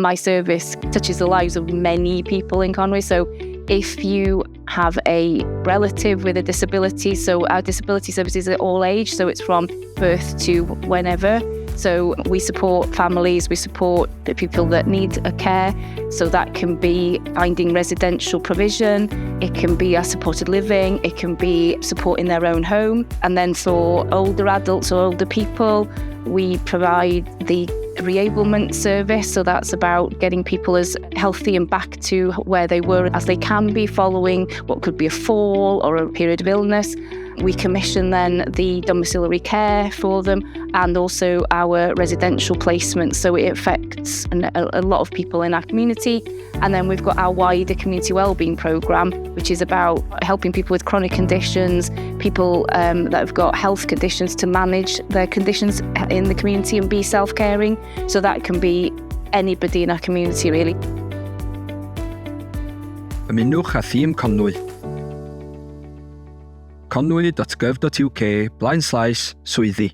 my service touches the lives of many people in Conwy. So if you have a relative with a disability, so our disability services are all age, so it's from birth to whenever. So we support families, we support the people that need a care. So that can be finding residential provision, it can be a supported living, it can be support in their own home. And then for older adults or older people, we provide the reablement service. So that's about getting people as healthy and back to where they were as they can be following what could be a fall or a period of illness. We commission then the domiciliary care for them and also our residential placement. So it affects a lot of people in our community. And then we've got our wider community wellbeing programme, which is about helping people with chronic conditions, people that have got health conditions to manage their conditions in the community and be self-caring. So that can be anybody in our community, really. Ymunwch â thîm Conwy. conwy.gov.uk/swyddi